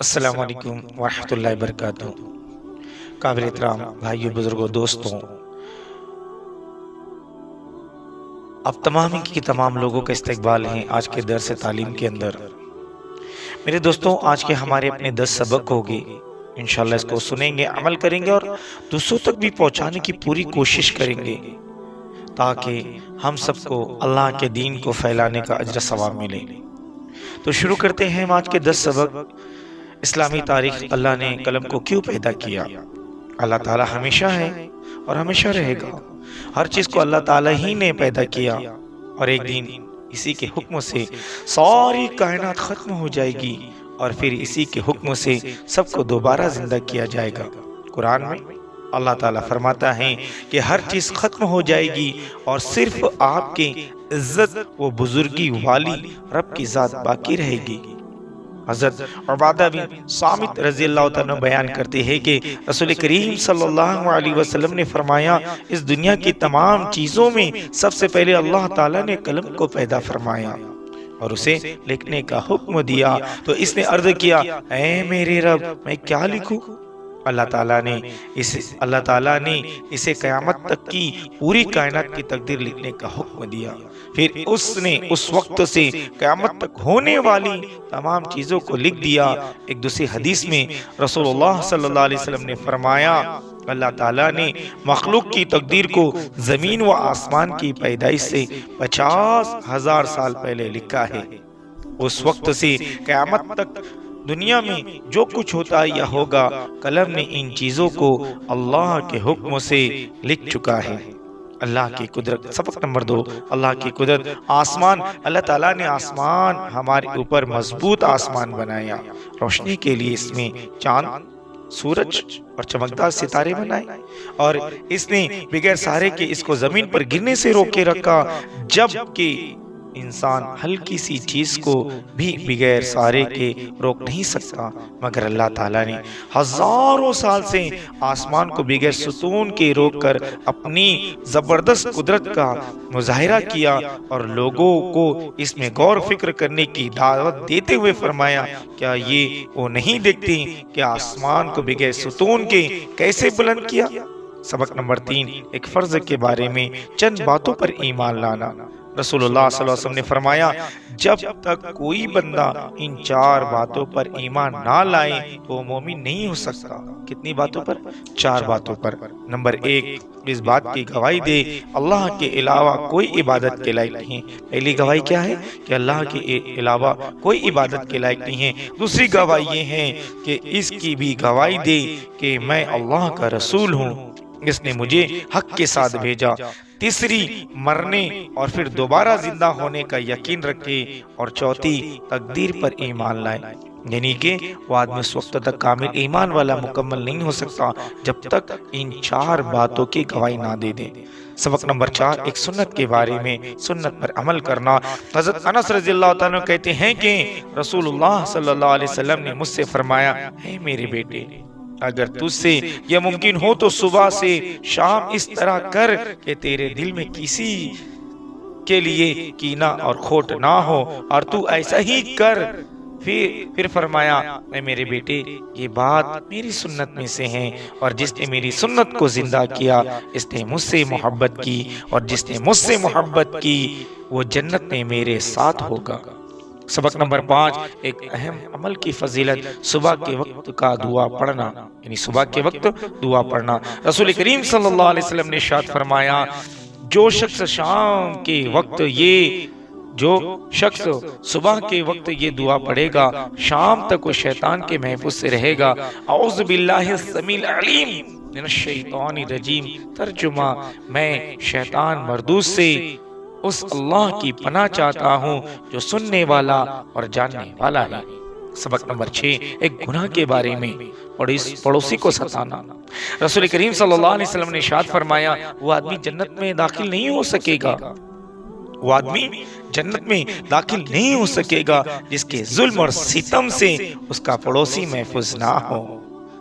السلام علیکم ورحمۃ اللہ وبرکاتہ۔ قابل احترام بھائیوں، بزرگوں، دوستوں، اب تمام لوگوں کا استقبال ہے آج کے درس تعلیم کے اندر۔ میرے دوستوں، آج کے ہمارے اپنے 10 سبق ہوگی، انشاءاللہ اس کو سنیں گے، عمل کریں گے اور دوسروں تک بھی پہنچانے کی پوری کوشش کریں گے تاکہ ہم سب کو اللہ کے دین کو پھیلانے کا اجر ثواب ملے۔ تو شروع کرتے ہیں آج کے 10 سبق۔ اسلامی تاریخ، اللہ نے قلم کو کیوں پیدا کیا؟ اللہ تعالیٰ ہمیشہ ہے اور ہمیشہ رہے گا۔ ہر چیز کو اللہ تعالیٰ ہی نے پیدا کیا اور ایک دن اسی کے حکم سے ساری کائنات ختم ہو جائے گی اور پھر اسی کے حکم سے سب کو دوبارہ زندہ کیا جائے گا۔ قرآن میں اللہ تعالیٰ فرماتا ہے کہ ہر چیز ختم ہو جائے گی اور صرف آپ کے عزت و بزرگی والی رب کی ذات باقی رہے گی۔ حضرت عبادہ بن صامت رضی اللہ تعالیٰ بیان کرتے ہیں کہ رسول کریم صلی اللہ علیہ وسلم نے فرمایا، اس دنیا کی تمام چیزوں میں سب سے پہلے اللہ تعالیٰ نے قلم کو پیدا فرمایا اور اسے لکھنے کا حکم دیا تو اس نے عرض کیا، اے میرے رب، میں کیا لکھوں؟ اللہ تعالیٰ نے اسے قیامت تک کی پوری کائنات کی تقدیر لکھنے کا حکم دیا۔ پھر اس نے اس وقت سے قیامت تک ہونے والی تمام چیزوں کو لکھ دیا۔ ایک دوسری حدیث میں رسول اللہ صلی اللہ علیہ وسلم نے فرمایا، اللہ تعالیٰ نے مخلوق کی تقدیر کو زمین و آسمان کی پیدائش سے 50,000 سال پہلے لکھا ہے۔ اس وقت سے قیامت تک دنیا میں جو کچھ ہوتا یا ہوگا، قلم نے ان چیزوں کو اللہ کے حکم سے لکھ چکا ہے۔ اللہ کی قدرت۔ سبق نمبر 2، اللہ کی قدرت۔ آسمان، اللہ تعالیٰ نے آسمان ہمارے اوپر مضبوط آسمان بنایا، روشنی کے لیے اس میں چاند، سورج اور چمکدار ستارے بنائے اور اس نے بغیر سہارے کے اس کو زمین پر گرنے سے روکے رکھا، جبکہ انسان ہلکی سی چیز کو بھی بغیر سہارے کے روک نہیں سکتا، مگر اللہ تعالیٰ نے ہزاروں سال سے آسمان کو بغیر ستون کے روک کر اپنی زبردست قدرت کا مظاہرہ کیا اور لوگوں کو اس میں غور و فکر کرنے کی دعوت دیتے ہوئے فرمایا، کیا یہ وہ نہیں دیکھتے کہ آسمان کو بغیر ستون کے کیسے بلند کیا؟ سبق نمبر 3، ایک فرض کے بارے میں چند باتوں پر ایمان لانا۔ رسول اللہ صلی اللہ علیہ وسلم نے فرمایا، جب تک کوئی بندہ ان 4 باتوں پر ایمان نہ لائے تو وہ مومن نہیں ہو سکتا۔ کتنی باتوں پر؟ 4 باتوں پر۔ نمبر 1، اس بات کی گواہی دے اللہ کے علاوہ کوئی عبادت کے لائق نہیں۔ پہلی گواہی کیا ہے؟ کہ اللہ کے علاوہ کوئی عبادت کے لائق نہیں ہے۔ دوسری گواہی یہ ہے کہ اس کی بھی گواہی دے کہ میں اللہ کا رسول ہوں، اس نے مجھے حق کے ساتھ بھیجا۔ تیسری، مرنے اور پھر دوبارہ زندہ ہونے کا یقین رکھے اور چوتھی، تقدیر پر ایمان لائے، یعنی کہ وہ آدمی اس وقت تک کامل ایمان والا مکمل نہیں ہو سکتا جب تک ان 4 باتوں کی گواہی نہ دے دے۔ سبق نمبر 4، ایک سنت کے بارے میں، سنت پر عمل کرنا۔ حضرت انس رضی اللہ تعالیٰ کہتے ہیں کہ رسول اللہ صلی اللہ علیہ وسلم نے مجھ سے فرمایا، اے میرے بیٹے، اگر تجھ سے یہ ممکن ہو تو صبح سے شام اس طرح کر کہ تیرے دل میں کسی کے لیے کینہ اور کھوٹ نہ ہو، اور تو ایسا ہی کر۔ پھر فرمایا، اے میرے بیٹے، یہ بات میری سنت میں سے ہے اور جس نے میری سنت کو زندہ کیا اس نے مجھ سے محبت کی، اور جس نے مجھ سے محبت کی وہ جنت میں میرے ساتھ ہوگا۔ سبق نمبر 5، ایک اہم عمل کی فضیلت، صبح کے وقت کا دعا پڑھنا، یعنی صبح کے وقت دعا پڑھنا۔ رسول کریم صلی اللہ علیہ وسلم نے ارشاد فرمایا، جو شخص صبح کے وقت یہ دعا پڑھے گا، شام تک وہ شیطان کے محفوظ سے رہے گا۔ اعوذ باللہ السمیع العلیم من الشیطان الرجیم۔ ترجمہ، میں شیطان مردود سے اس اللہ کی پناہ چاہتا ہوں جو سننے والا اور جاننے والا ہے۔ سبق نمبر 6، ایک گناہ کے بارے میں، پڑوسی کو ستانا۔ رسول کریم صلی اللہ علیہ وسلم نے ارشاد فرمایا، وہ آدمی جنت میں داخل نہیں ہو سکے گا جس کے ظلم اور ستم سے اس کا پڑوسی محفوظ نہ ہو۔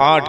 8,